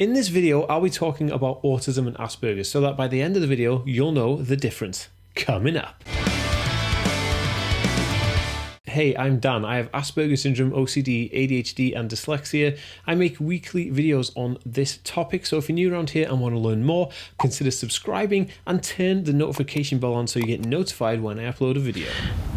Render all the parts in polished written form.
In this video, I'll be talking about autism and Asperger's so that by the end of the video, you'll know the difference. Coming up. Hey, I'm Dan. I have Asperger's syndrome, OCD, ADHD, and dyslexia. I make weekly videos on this topic, so if you're new around here and want to learn more, consider subscribing and turn the notification bell on so you get notified when I upload a video.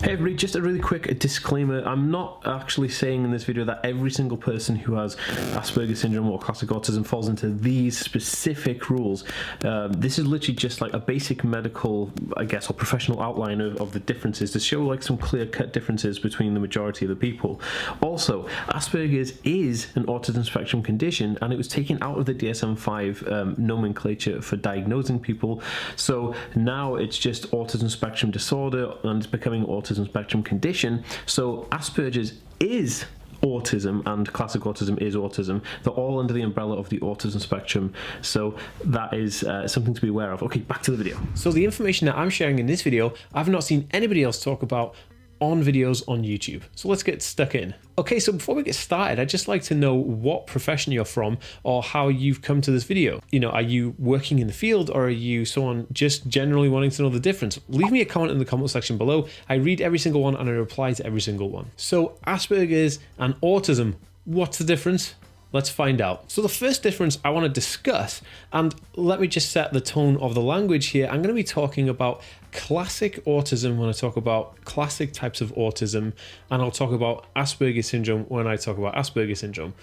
Hey everybody, just a really quick disclaimer. I'm not actually saying in this video that every single person who has Asperger's syndrome or classic autism falls into these specific rules. This is literally just like a basic medical, I guess, or professional outline of the differences to show like some clear-cut differences between the majority of the people. Also, Asperger's is an autism spectrum condition, and it was taken out of the DSM-5 nomenclature for diagnosing people. So now it's just autism spectrum disorder, and it's becoming autism spectrum condition. So Asperger's is autism and classic autism is autism. They're all under the umbrella of the autism spectrum, so that is something to be aware of. Okay, back to the video. So the information that I'm sharing in this video, I've not seen anybody else talk about on videos on YouTube. So let's get stuck in. Okay, so before we get started, I'd just like to know what profession you're from or how you've come to this video. You know, are you working in the field or are you someone just generally wanting to know the difference? Leave me a comment in the comment section below. I read every single one and I reply to every single one. So Asperger's and autism, what's the difference? Let's find out. So the first difference I want to discuss, and let me just set the tone of the language here. I'm going to be talking about classic autism when I talk about classic types of autism, and I'll talk about Asperger's syndrome when I talk about Asperger's syndrome.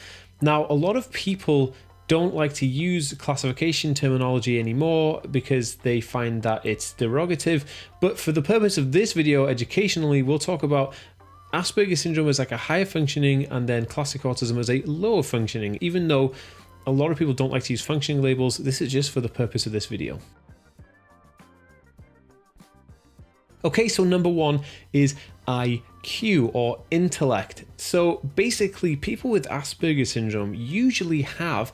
Now, a lot of people don't like to use classification terminology anymore because they find that it's derogative, but for the purpose of this video, educationally, we'll talk about Asperger's syndrome is like a higher functioning and then classic autism is a lower functioning. Even though a lot of people don't like to use functioning labels, this is just for the purpose of this video. Okay, so number one is IQ or intellect. So basically people with Asperger's syndrome usually have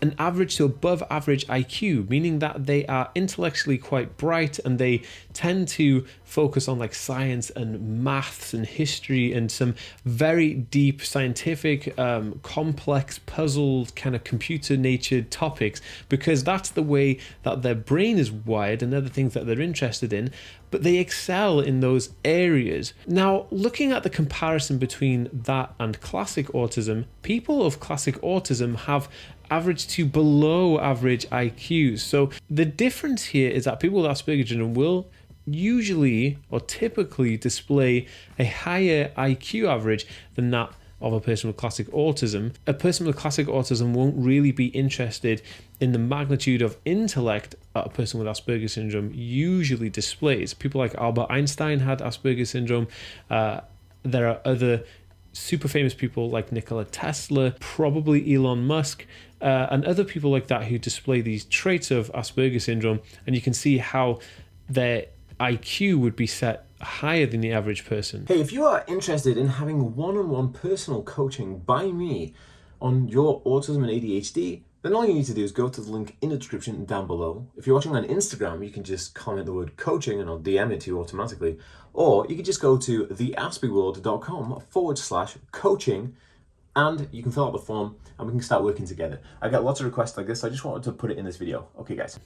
an average to above average IQ, meaning that they are intellectually quite bright and they tend to focus on like science and maths and history and some very deep scientific, complex puzzle kind of computer natured topics, because that's the way that their brain is wired and other things that they're interested in, but they excel in those areas. Now, looking at the comparison between that and classic autism, people of classic autism have average to below average IQs. So the difference here is that people with Asperger's syndrome will usually or typically display a higher IQ average than that of a person with classic autism. A person with classic autism won't really be interested in the magnitude of intellect that a person with Asperger's syndrome usually displays. People like Albert Einstein had Asperger's syndrome. There are other super famous people like Nikola Tesla, probably Elon Musk, and other people like that who display these traits of Asperger's syndrome, and you can see how their IQ would be set higher than the average person. Hey, if you are interested in having one-on-one personal coaching by me on your autism and ADHD, then all you need to do is go to the link in the description down below. If you're watching on Instagram, you can just comment the word coaching and I'll DM it to you automatically. Or you can just go to theaspyworld.com/coaching and you can fill out the form and we can start working together. I get lots of requests like this, so I just wanted to put it in this video. Okay, guys.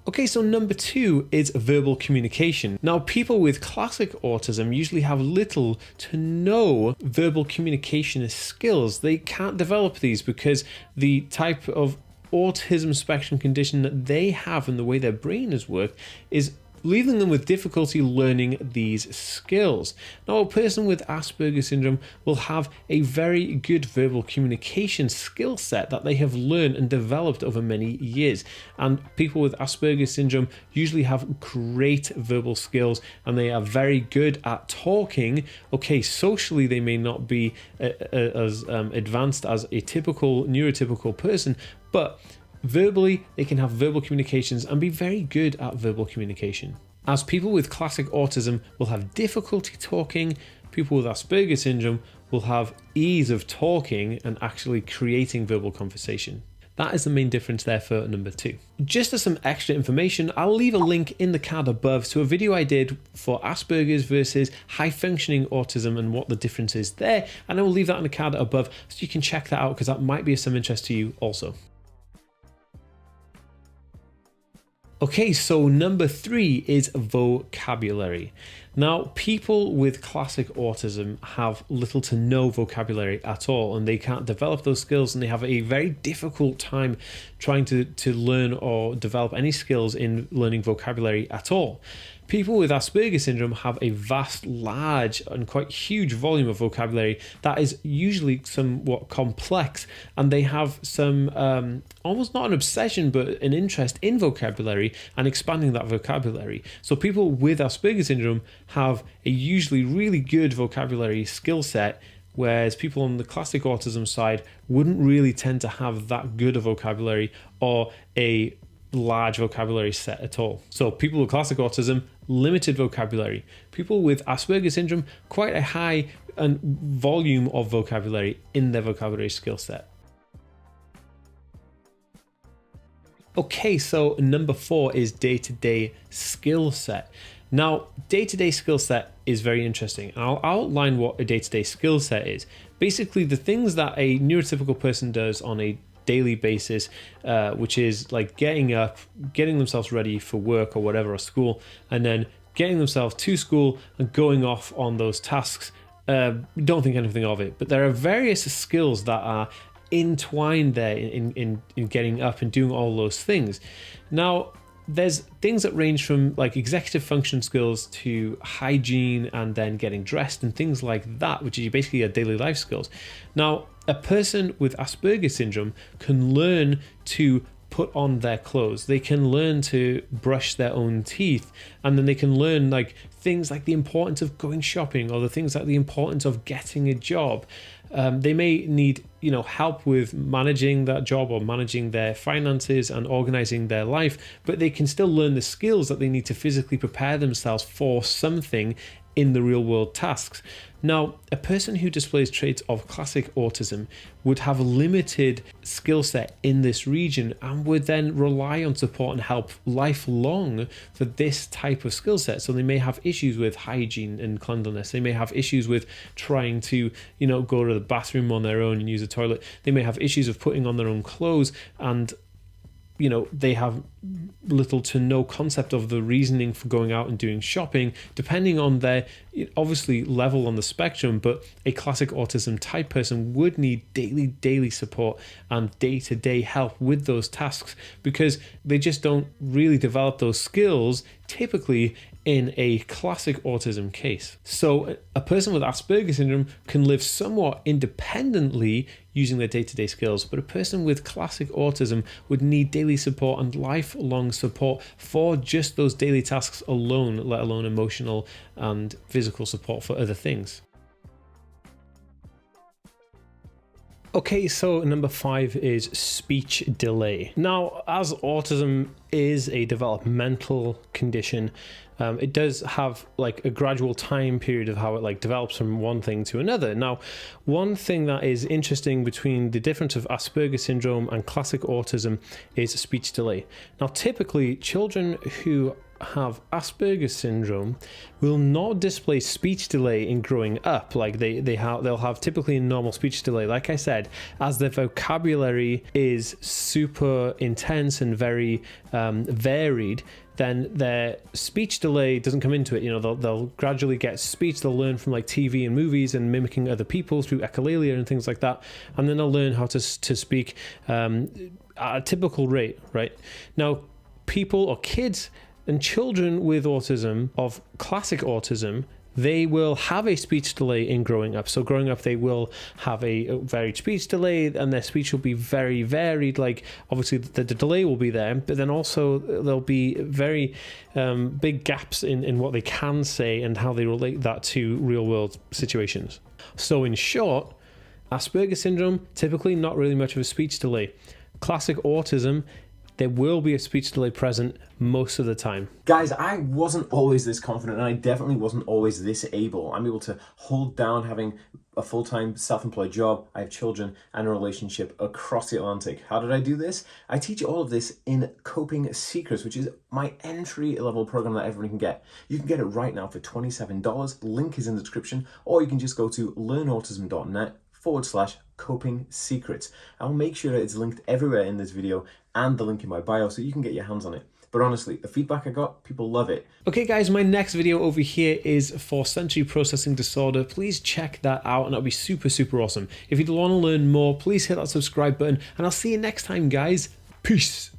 Okay, so number two is verbal communication. Now, people with classic autism usually have little to no verbal communication skills. They can't develop these because the type of autism spectrum condition that they have and the way their brain is worked is leaving them with difficulty learning these skills. Now, a person with Asperger's syndrome will have a very good verbal communication skill set that they have learned and developed over many years. And people with Asperger's syndrome usually have great verbal skills and they are very good at talking. Okay, socially, they may not be as advanced as a typical neurotypical person, but verbally, they can have verbal communications and be very good at verbal communication. As people with classic autism will have difficulty talking, people with Asperger's syndrome will have ease of talking and actually creating verbal conversation. That is the main difference there for number 2. Just as some extra information, I'll leave a link in the card above to a video I did for Asperger's versus high functioning autism and what the difference is there, and I will leave that in the card above so you can check that out because that might be of some interest to you also. Okay, so number 3 is vocabulary. Now, people with classic autism have little to no vocabulary at all, and they can't develop those skills, and they have a very difficult time trying to learn or develop any skills in learning vocabulary at all. People with Asperger syndrome have a vast, large, and quite huge volume of vocabulary that is usually somewhat complex, and they have some almost not an obsession, but an interest in vocabulary and expanding that vocabulary. So people with Asperger syndrome have a usually really good vocabulary skill set, whereas people on the classic autism side wouldn't really tend to have that good a vocabulary or a large vocabulary set at all. So people with classic autism, limited vocabulary. People with Asperger syndrome, quite a high volume of vocabulary in their vocabulary skill set. Okay, so number 4 is day-to-day skill set. Now, day-to-day skill set is very interesting. I'll outline what a day-to-day skill set is. Basically, the things that a neurotypical person does on a daily basis, which is like getting up, getting themselves ready for work or whatever, or school, and then getting themselves to school and going off on those tasks. Don't think anything of it, but there are various skills that are entwined there in getting up and doing all those things. Now, there's things that range from like executive function skills to hygiene and then getting dressed and things like that, which is basically your daily life skills. Now, a person with Asperger syndrome can learn to put on their clothes. They can learn to brush their own teeth, and then they can learn like things like the importance of going shopping, or the things like the importance of getting a job. They may need, help with managing that job or managing their finances and organizing their life, but they can still learn the skills that they need to physically prepare themselves for something in the real world tasks. Now, a person who displays traits of classic autism would have a limited skill set in this region and would then rely on support and help lifelong for this type of skill set. So they may have issues with hygiene and cleanliness. They may have issues with trying to, go to the bathroom on their own and use a toilet. They may have issues of putting on their own clothes, and they have little to no concept of the reasoning for going out and doing shopping, depending on their obviously level on the spectrum. But a classic autism type person would need daily support and day-to-day help with those tasks, because they just don't really develop those skills typically in a classic autism case. So a person with Asperger syndrome can live somewhat independently using their day-to-day skills, but a person with classic autism would need daily support and lifelong support for just those daily tasks alone, let alone emotional and physical support for other things. Okay, so number 5 is speech delay. Now, as autism is a developmental condition, it does have like a gradual time period of how it develops from one thing to another. Now, one thing that is interesting between the difference of Asperger syndrome and classic autism is speech delay. Now, typically, children who have Asperger syndrome will not display speech delay in growing up. Like they'll have typically a normal speech delay. Like I said, as their vocabulary is super intense and very varied, then their speech delay doesn't come into it. They'll gradually get speech. They'll learn from TV and movies and mimicking other people through echolalia and things like that, and then they'll learn how to speak at a typical rate. Right now, people or kids and children with autism, of classic autism, they will have a speech delay in growing up. So growing up, they will have a varied speech delay, and their speech will be very varied. Like, obviously, the delay will be there, but then also there'll be very big gaps in what they can say and how they relate that to real world situations. So in short, Asperger syndrome, typically not really much of a speech delay. Classic autism, there will be a speech delay present most of the time. Guys, I wasn't always this confident, and I definitely wasn't always this able. I'm able to hold down having a full-time self-employed job. I have children and a relationship across the Atlantic. How did I do this? I teach all of this in Coping Secrets, which is my entry-level program that everyone can get. You can get it right now for $27. Link is in the description, or you can just go to learnautism.net/coping secrets. I'll make sure that it's linked everywhere in this video and the link in my bio so you can get your hands on it. But honestly, the feedback I got, people love it. Okay guys, my next video over here is for sensory processing disorder. Please check that out and that'll be super, super awesome. If you want to learn more, please hit that subscribe button and I'll see you next time guys. Peace.